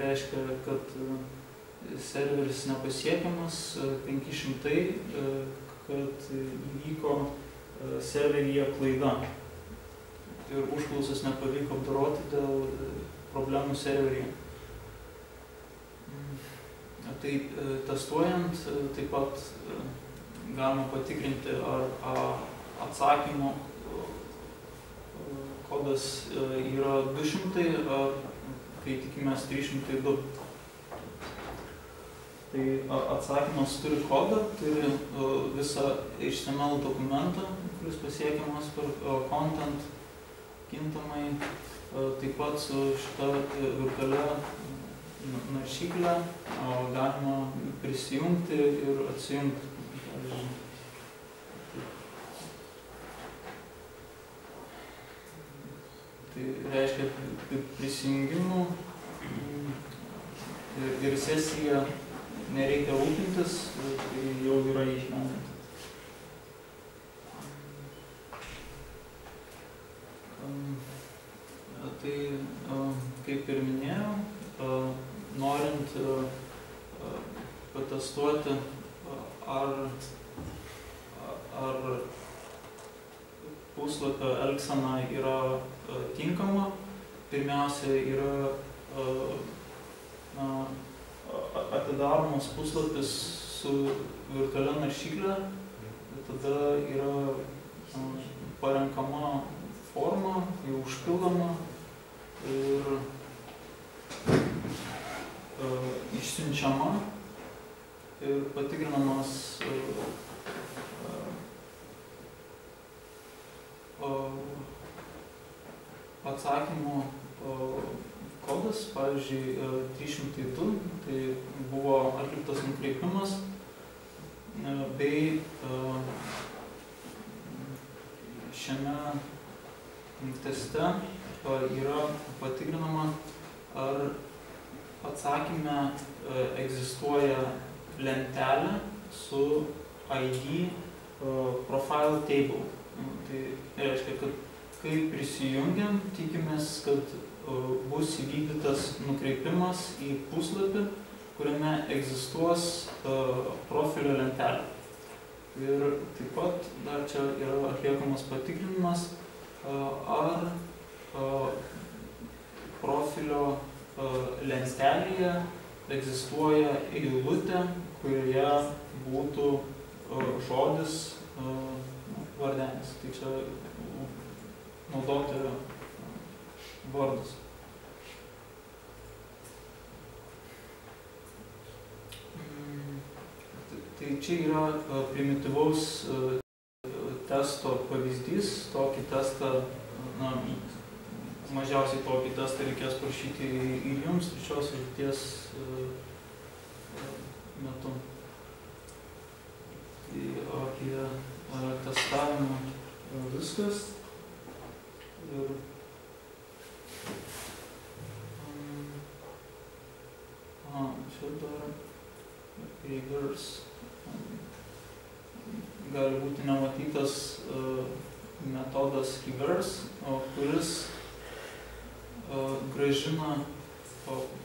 reiškia, kad serveris nepasiekiamas, 500, kad įvyko serveryje klaida ir užklausas nepavyko apdoroti dėl problemų serveryje. Tai testuojant, taip pat galima patikrinti, ar atsakymo kodas yra 200, ar kai tikimės 302. Tai atsakymas turi kodą, turi visą HTML dokumentą, kuris pasiekiamas per content kintamai, taip pat su šita virtualia naršyklė galima prisijungti ir atsijungti. Tai reiškia, kad prisijungimų ir sesija nereikia rūpintis, tai jau yra išgyvendinta. Tai, kaip ir minėjau, norint patestuoti, ar puslapio elgsena yra tinkama, pirmiausia yra atidaromas puslapis su virtualia naršykle, tada yra parenkama forma, jau užpildoma ir išsiunčiama ir patikrinamas atsakymų kodas, pavyzdžiui, 302, tai buvo atliktas nukreipimas, bei šiame teste yra patikrinama, ar atsakyme egzistuoja lentelė su ID profile table. Tai reiškia, kad kai prisijungiam, tikimės, kad bus įvykdytas nukreipimas į puslapį, kuriame egzistuos profilio lentelė. Ir taip pat dar čia yra atliekamas patikrinimas, ar profilio lentelėje egzistuoja eilutė, kurioje būtų žodis vardenis. Tai čia naudotojo vardas. Tai čia yra primityvaus testo pavyzdys. Tokį testą, mažiausiai tokį testą reikės prašyti ir jums trečios užduoties metu. Tai apie testavimą viskas. Ir čia dar reverse. Gali būti nematytas metodas reverse, kuris grąžina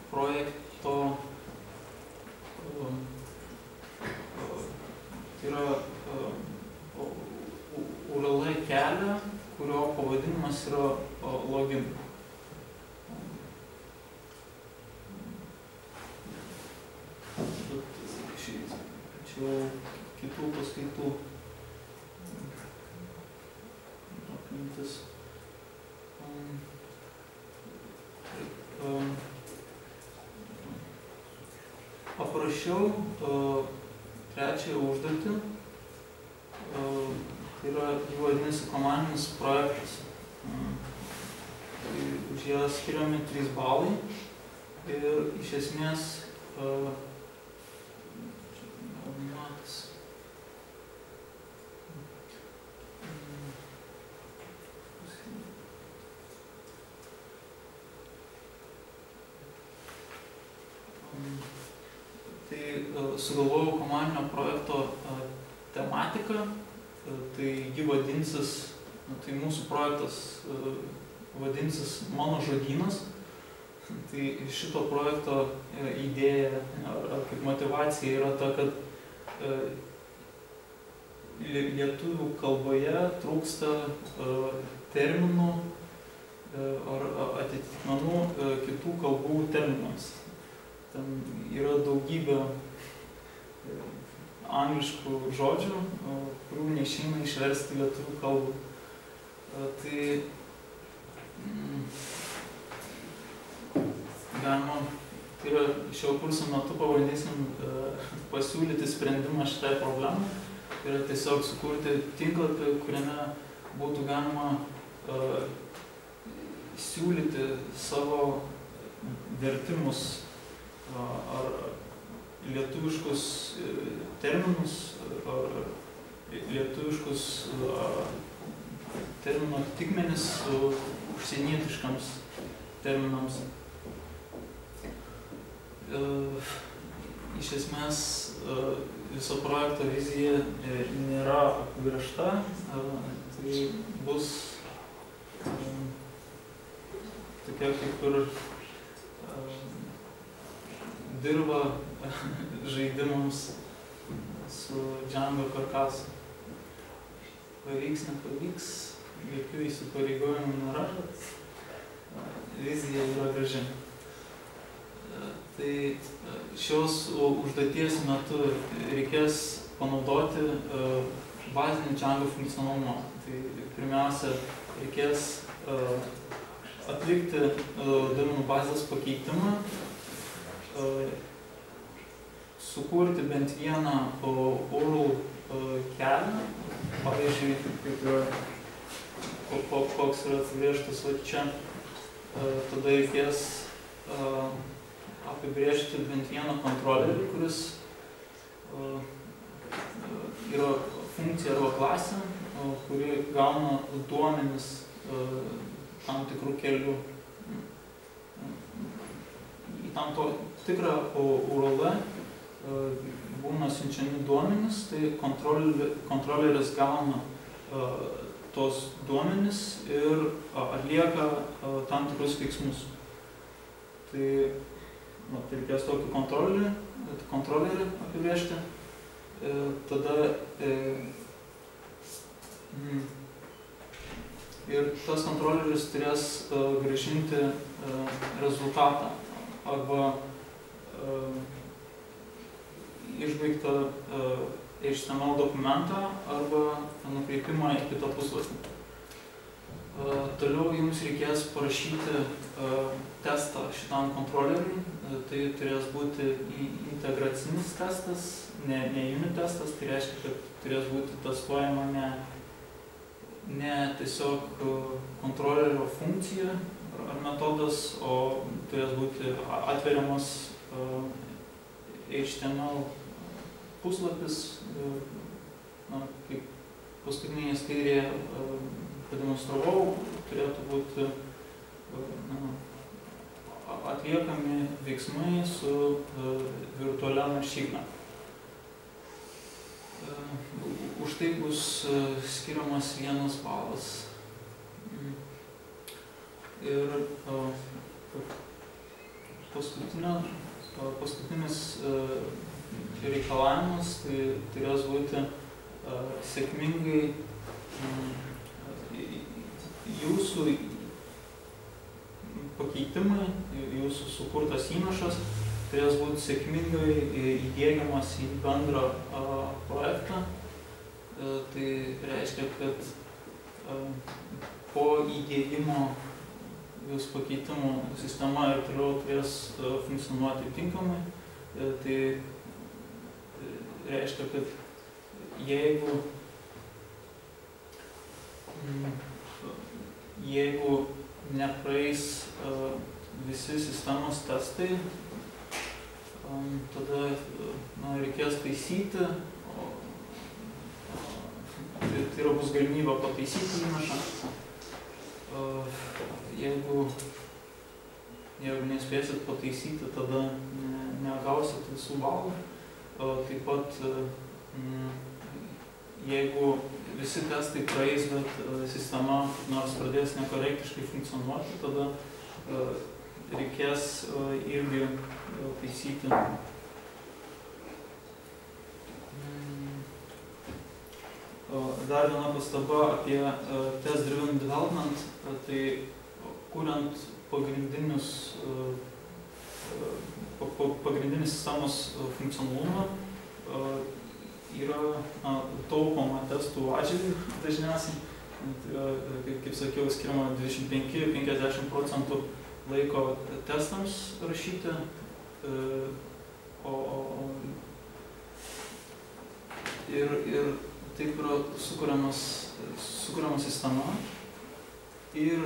projekto, tai yra URL kelią, kurio pavadinimas yra login. Čia kitų paskaitų apimtis. Aprašiau trečiąją užduotį. Tai yra, jį vadinasi komandinis projektas. Už ją skiriami 3 balai ir iš esmės sugalvojau komandinio projekto tematiką, tai jį vadinsis, tai mūsų projektas vadinsis Mano žodynas. Tai šito projekto idėja ar kaip motyvacija yra ta, kad lietuvių kalboje trūksta terminų ar atitikmenų kitų kalbų terminams. Ten yra daugybė angliškų žodžių, kurių neišeina išversti lietuvių kalbą. Tai galima, tai yra šio kurso metu pabandysim pasiūlyti sprendimą šitai problemai. Tai yra tiesiog sukurti tinklapį, kuriame būtų galima siūlyti savo vertimus ar lietuviškus terminus, ar lietuviškus terminų atitikmenis užsienietiškams terminams. Iš esmės viso projekto vizija nėra apibrėžta, tai bus tokia kaip ir dirba žaidimams su Django karkasu. Pavyks, nepavyks, jokių įsipareigojimų nėra, bet vizija yra graži. Tai šios užduoties metu reikės panaudoti bazinį Django funkcionalumą. Tai pirmiausia, reikės atlikti duomenų bazės pakeitimą, sukurti bent vieną URL kelią, pavyzdžiui, koks yra apibrėžtas va čia, tada reikės apibrėžti bent vieną kontrolerį, kuris yra funkcija arba klasė, kuri gauna duomenis tam tikrų kelių. Į tam tikrą URL būna siunčiami duomenys, tai kontroleris gauna tos duomenys ir atlieka tam tikrus veiksmus. Tai tai reikės tokį kontrolerį apibrėžti. Tada ir tas kontroleris turės grąžinti rezultatą arba išbaigtą HTML dokumentą arba nukreipimą į kitą puslapį. Toliau jums reikės parašyti testą šitam kontroleriui. Tai turės būti integracinis testas, ne unit testas, tai reiškia, kad turės būti testuojama ne tiesiog kontrolerio funkcija ar metodas, o turės būti atveriamas HTML puslapis, kaip paskutinėje skaidrėje pademonstravau, turėtų būti atliekami veiksmai su virtualia naršykle. Už tai bus skiriamas 1 balas. Ir paskutinis reikalavimas tai turės būti sėkmingai jūsų pakeitimai, jūsų sukurtas įnašas turės būti sėkmingai įdiegiamas į bendrą projektą. Tai reiškia, kad po įdiegimo jūsų pakeitimų sistema ir toliau turės funkcionuoti tinkamai. Tai reiškia, kad jeigu nepraeis visi sistemos testai, tada reikės taisyti, tai yra bus galimybė pataisyti įnašą. Jeigu nespėsit pataisyti, tada negausit visų balų. Taip pat, jeigu visi testai praeis, bet sistema nors pradės nekorektiškai funkcionuoti, tada reikės irgi taisyti. Dar viena pastaba apie test-driven development, tai kuriant pagrindinį sistemos funkcionalumą yra taupoma testų atžvilgiu dažniausiai. Kaip sakiau, skiriama 25–50% laiko testams rašyti, ir taip yra sukuriama sistema. Ir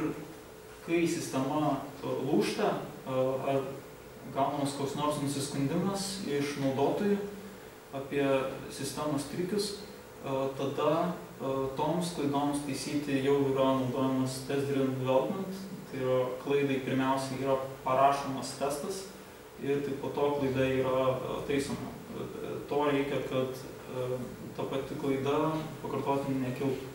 kai sistema lūžta ar gaunamas koks nors nusiskundimas iš naudotojų apie sistemos trikius, tada toms klaidoms taisyti jau yra naudojamas test-driven development. Tai yra klaidai pirmiausiai yra parašomas testas ir tik po to klaida yra taisoma. To reikia, kad ta pati klaida pakartotinai nekiltų.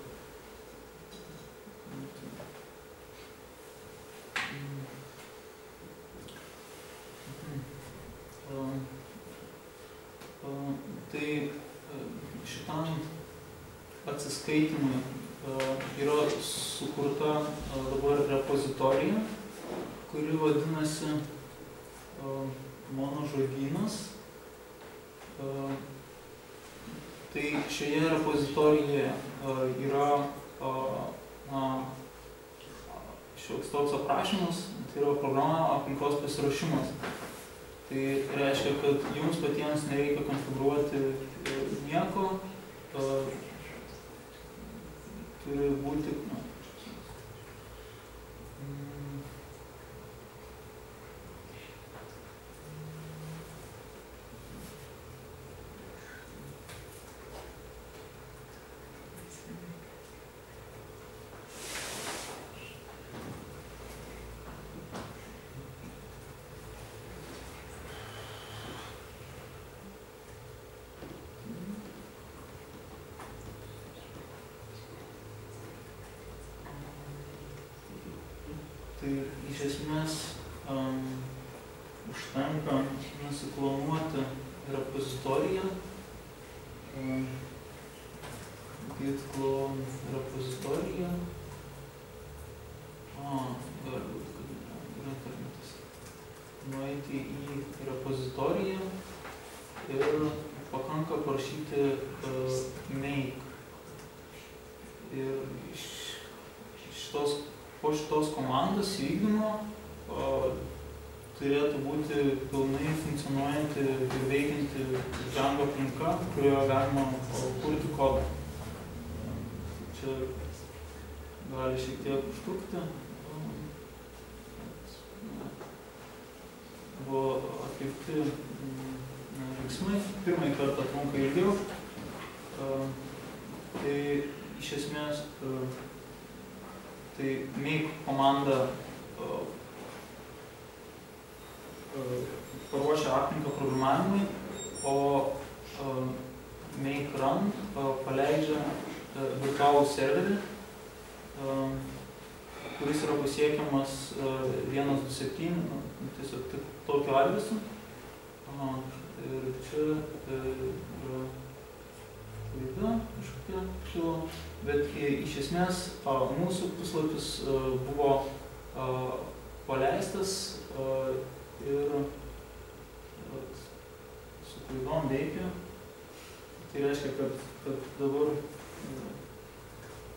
Tai šitam atsiskaitimui yra sukurta dabar repozitorija, kuri vadinasi mano žodynas. Tai šioje repozitorijoje yra šioks toks aprašymas, tai yra programa aplinkos pasiruošimas. Tai reiškia, kad jums patiems nereikia konfigūruoti nieko, turi būti Tai iš esmės už užtenka nusiklonuoti repozitoriją. Git clone repozitoriją. Gali būti, kad yra internetas. Nueiti į repozitoriją ir pakanka parašyti make. Ir po šitos komandos įvykdymo turėtų būti pilnai funkcionuojanti ir veikianti Django aplinka, kurioje galima kurti kodą. Čia gali šiek tiek užtrukti. Buvo atlikti veiksmai, pirmąjį kartą trunka ilgiau. Tai iš esmės tai make komanda paruošia aplinką programavimui, o make run paleidžia virtualų serverį, kuris yra pasiekiamas 127, tiesiog tokiu adresu. Ir čia yra klaida kažkokia kilo, bet iš esmės mūsų puslapis buvo paleistas ir su klaidom veikia. Tai reiškia, kad dabar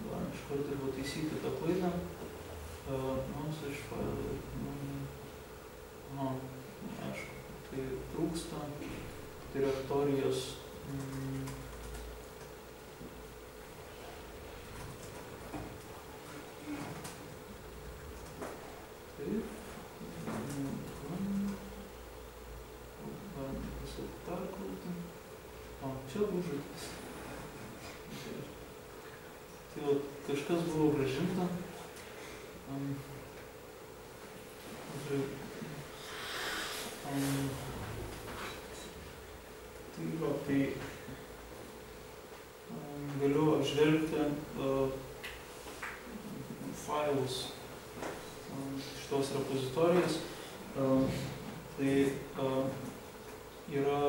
galim iš karto ir pataisyti tą klaidą. Iš failų. Aišku, tai trūksta direktorijos. Taip. Galim tiesiog perkrauti. Čia užrašytas. Tai kažkas buvo grąžinta. Tai galiu apžvelgti failus šitos repozitorijos. Tai yra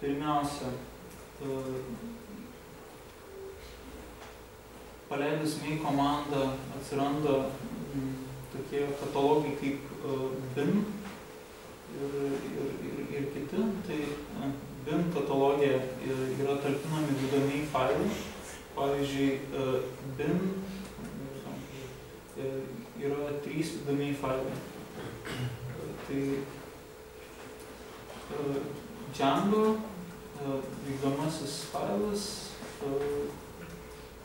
pirmiausia paleidus make komandą atsiranda tokie katalogai kaip bin ir kiti. Tai bin katalogė yra talpinami judamiai failai. Pavyzdžiui, bin yra 3 judamiai failai. Tai Django vykdomasis failas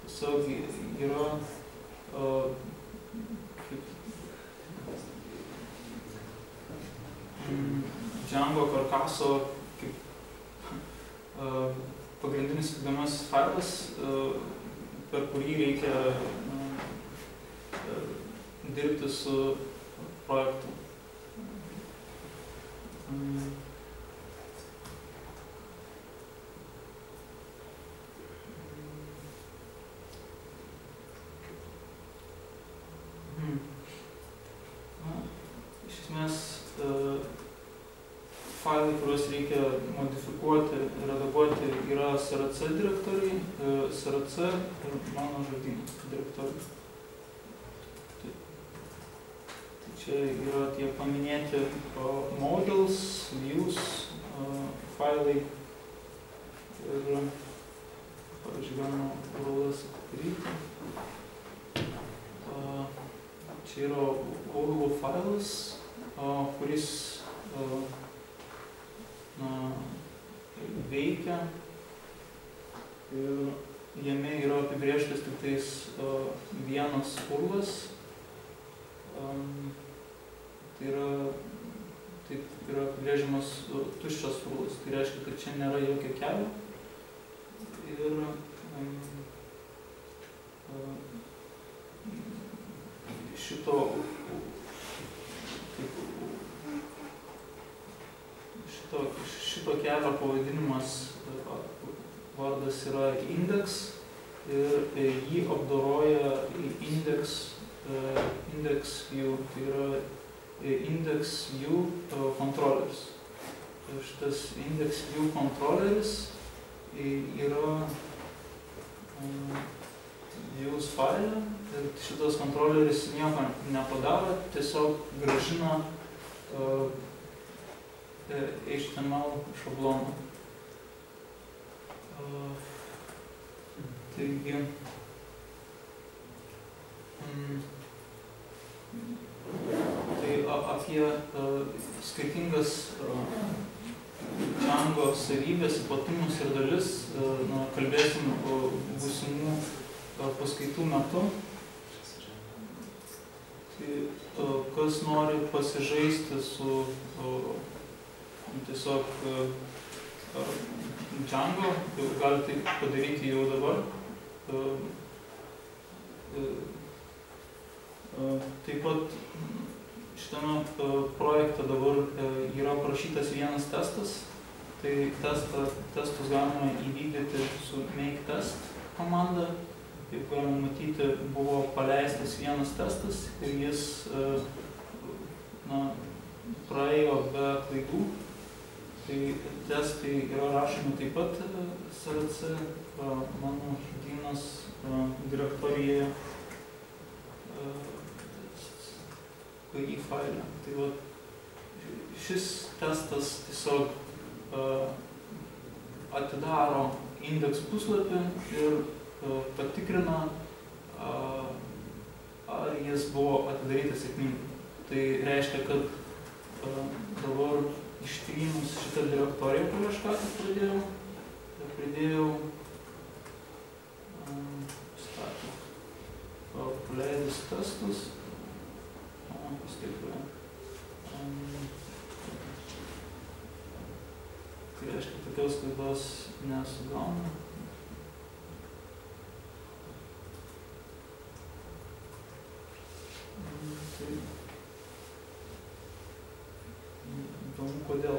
tiesiog yra Django karkaso kaip pagrindinis vykdomasis failas, per kurį reikia dirbti su projektu. Iš esmės, failai, kuriuos reikia modifikuoti, redaguoti, yra src direktoriai, src ir mano žodynas direktoriai. Tai čia yra tie paminėti models, views failai ir, pavyzdžiui, galima rolas daryti. Čia yra ORLO failas, kuris veikia ir jame yra apibrėžtas tik tais vienas urlas. Tai yra apibrėžiamas tuščias urlas. Tai reiškia, kad čia nėra jokio kelio. Ir šito kelio pavadinimas vardas yra index ir jį apdoroja index index view, tai yra index view controlleris. Šitas index view controlleris yra views file ir šitas kontroleris nieko nepadaro, tiesiog grąžina HTML šabloną. Taigi, tai apie skirtingas Django savybės, ypatumus ir dalis kalbėsim būsimų paskaitų metu. Tai kas nori pasižaisti su tiesiog Django, gali tai padaryti jau dabar. Taip pat šitame projekte dabar yra aprašytas vienas testas. Tai testus galima įvykdyti su make_test komanda. Kaip galima matyti, buvo paleistas vienas testas ir jis praėjo be klaidų. Tai testai yra rašomi taip pat CRC, mano žodynas direktorijoje KI failė. Tai va, šis testas tiesiog atidaro index puslapį ir patikrina, ar jis buvo atidarytas sėkmingai. Tai reiškia, kad dabar ištrynus šitą direktoriją, kur aš ką tik pradėjau paleidus testus. Tai reiškia, tokios klaidos nesugauna. Tai įdomu, kodėl.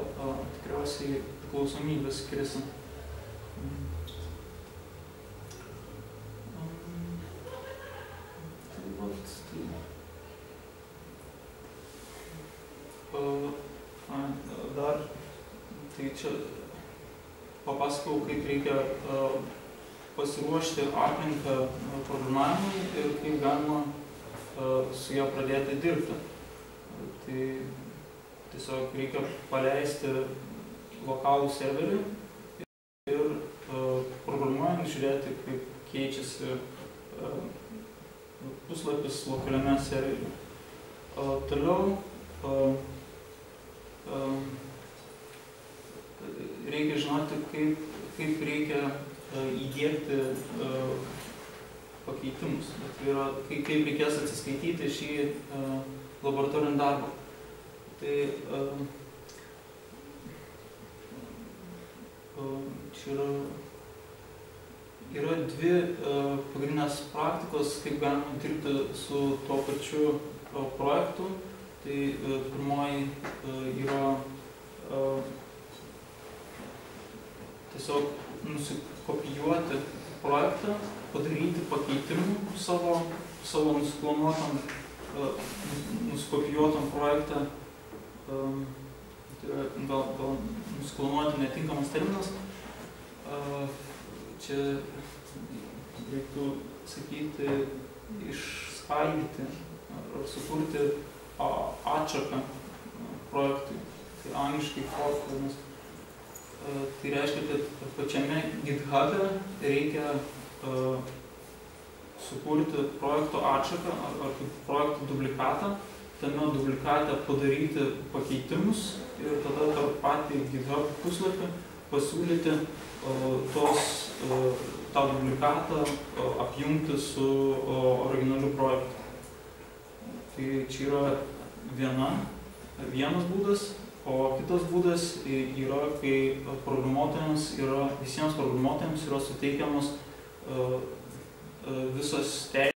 Tikriausiai priklausomybės skiriasi. Dar, tai čia papasakau, kaip reikia pasiruošti aplinką programavimui ir kaip galima su ją pradėti dirbti. Tai tiesiog reikia paleisti lokalų serverį ir programuojant žiūrėti, kaip keičiasi puslapis lokaliame serveryje. Toliau reikia žinoti, kaip reikia įdiegti pakeitimus. Tai yra, kaip reikės atsiskaityti šį laboratorinį darbą. Tai čia yra dvi pagrindinės praktikos, kaip galima dirbti su tuo pačiu projektu. Tai pirmoji yra tiesiog nusikopijuoti projektą, padaryti pakeitimų savo nusikopijuotam projektą. Tai yra gal nusiklonuoti netinkamas terminas. Čia reiktų sakyti išskaidyti ar sukurti atšaką projektui. Tai angliškai fork. Tai reiškia, kad pačiame GitHub'e reikia sukurti projekto atšaką ar projekto duplikatą, tame duplikate padaryti pakeitimus ir tada per patį GitHub puslapį pasiūlyti tą duplikatą apjungti su originaliu projektu. Tai čia yra vienas būdas, o kitas būdas yra, kai visiems programuotojams yra suteikiamos visos teisės